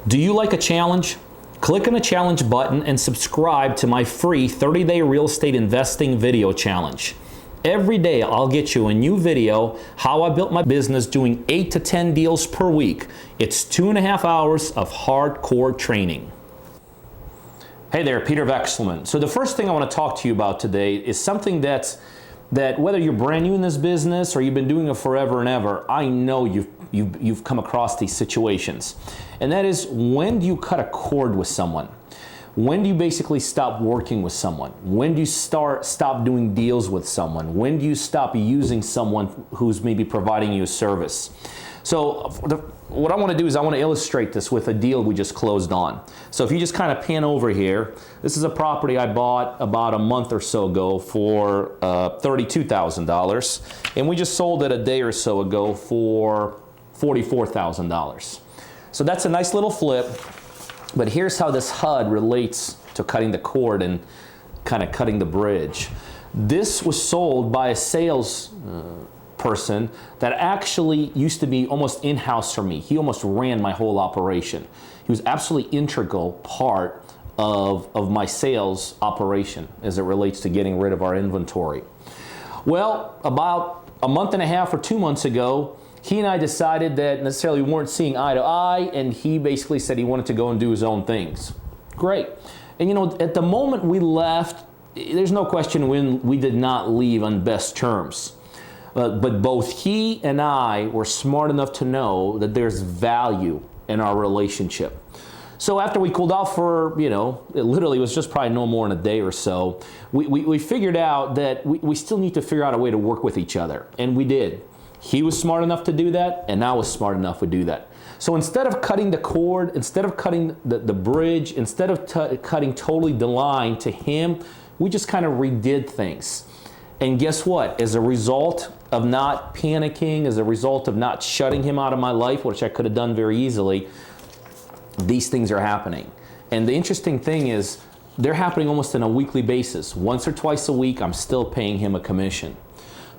Do you like a challenge? Click on the challenge button and subscribe to my free 30-day real estate investing video challenge. Every day I'll get you a new video how I built my business doing 8 to 10 deals per week. It's 2.5 hours of hardcore training. Hey there, Peter Vekselman. So the first thing I want to talk to you about today is something that whether you're brand new in this business or you've been doing it forever and ever, I know you've come across these situations. And that is, when do you cut a cord with someone? When do you basically stop working with someone? When do you stop doing deals with someone? When do you stop using someone who's maybe providing you a service? So what I want to do is I want to illustrate this with a deal we just closed on. So if you just kind of pan over here, this is a property I bought about a month or so ago for $32,000, and we just sold it a day or so ago for $44,000. So that's a nice little flip, but here's how this HUD relates to cutting the cord and kind of cutting the bridge. This was sold by a sales person that actually used to be almost in-house for me. He almost ran my whole operation. He was absolutely integral part of my sales operation as it relates to getting rid of our inventory. Well, about a month and a half or 2 months ago, he and I decided that necessarily we weren't seeing eye to eye, and he basically said he wanted to go and do his own things. Great. And you know, at the moment we left, there's no question we did not leave on best terms. But both he and I were smart enough to know that there's value in our relationship. So after we cooled off for, it literally was just probably no more than a day or so, we figured out that we still need to figure out a way to work with each other. And we did. He was smart enough to do that, and I was smart enough to do that. So instead of cutting the cord, instead of cutting the bridge, instead of cutting totally the line to him, we just kind of redid things. And guess what? As a result of not panicking, as a result of not shutting him out of my life, which I could have done very easily, these things are happening. And the interesting thing is, they're happening almost on a weekly basis. Once or twice a week, I'm still paying him a commission.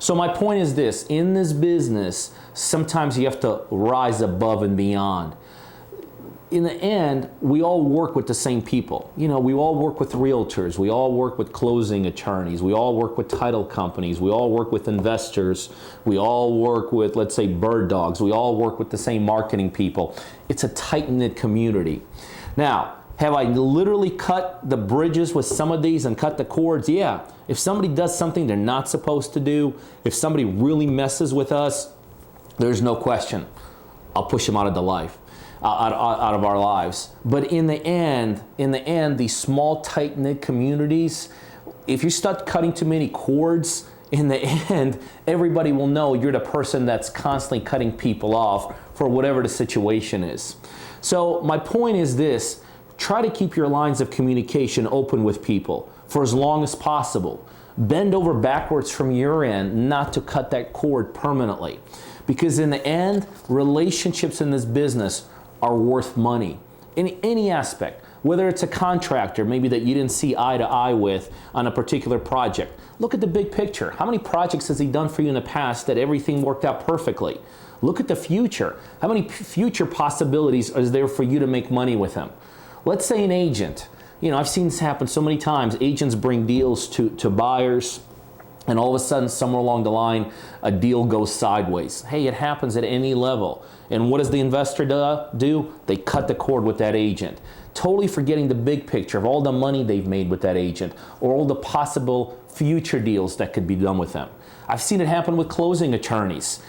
So my point is this: in this business, sometimes you have to rise above and beyond. In the end, we all work with the same people. We all work with realtors, we all work with closing attorneys, we all work with title companies, we all work with investors, we all work with, let's say, bird dogs, we all work with the same marketing people. It's a tight-knit community. Now, have I literally cut the bridges with some of these and cut the cords? Yeah. If somebody does something they're not supposed to do, if somebody really messes with us, there's no question, I'll push them out of the life. Out of our lives. But in the end, these small, tight-knit communities, if you start cutting too many cords, in the end, everybody will know you're the person that's constantly cutting people off for whatever the situation is. So my point is this: try to keep your lines of communication open with people for as long as possible. Bend over backwards from your end not to cut that cord permanently. Because in the end, relationships in this business are worth money in any aspect. Whether it's a contractor maybe that you didn't see eye to eye with on a particular project, look at the big picture. How many projects has he done for you in the past that everything worked out perfectly? Look at the future. How many future possibilities is there for you to make money with him? Let's say an agent. I've seen this happen so many times. Agents bring deals to buyers, and all of a sudden, somewhere along the line, a deal goes sideways. Hey, it happens at any level. And what does the investor do? They cut the cord with that agent, totally forgetting the big picture of all the money they've made with that agent or all the possible future deals that could be done with them. I've seen it happen with closing attorneys.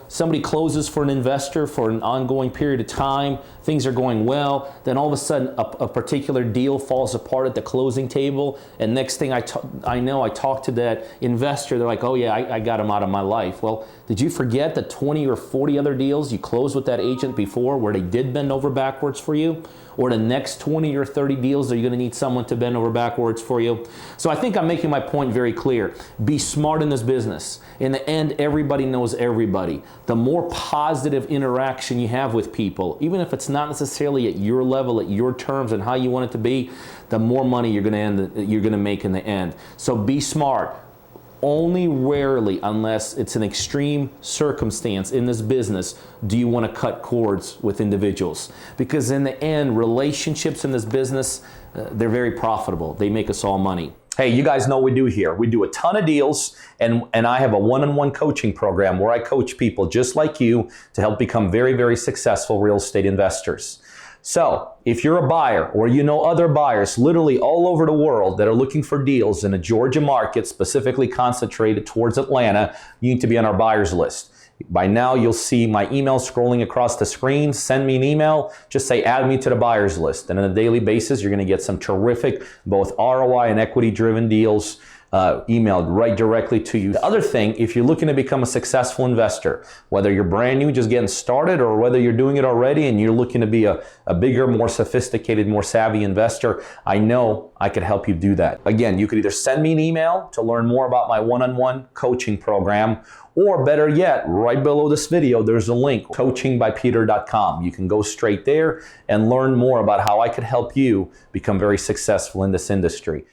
Somebody closes for an investor for an ongoing period of time, things are going well, then all of a sudden a particular deal falls apart at the closing table, and next thing I talk to that investor, they're like, oh yeah, I got him out of my life. Well, did you forget the 20 or 40 other deals you closed with that agent before where they did bend over backwards for you? Or the next 20 or 30 deals, are you going to need someone to bend over backwards for you? So I think I'm making my point very clear. Be smart in this business. In the end, everybody knows everybody. The more positive interaction you have with people, even if it's not necessarily at your level, at your terms and how you want it to be, the more money you're going to make in the end. So be smart. Only rarely, unless it's an extreme circumstance in this business, do you want to cut cords with individuals. Because in the end, relationships in this business, they're very profitable. They make us all money. Hey, you guys know what we do here. We do a ton of deals, and I have a one-on-one coaching program where I coach people just like you to help become very, very successful real estate investors. So if you're a buyer or you know other buyers literally all over the world that are looking for deals in a Georgia market, specifically concentrated towards Atlanta, you need to be on our buyers list. By now, you'll see my email scrolling across the screen. Send me an email. Just say, add me to the buyers list. And on a daily basis, you're going to get some terrific, both ROI and equity-driven deals emailed right directly to you. The other thing, if you're looking to become a successful investor, whether you're brand new, just getting started, or whether you're doing it already and you're looking to be a bigger, more sophisticated, more savvy investor, I know I could help you do that. Again, you could either send me an email to learn more about my one-on-one coaching program, or better yet, right below this video, there's a link, coachingbypeter.com. You can go straight there and learn more about how I could help you become very successful in this industry.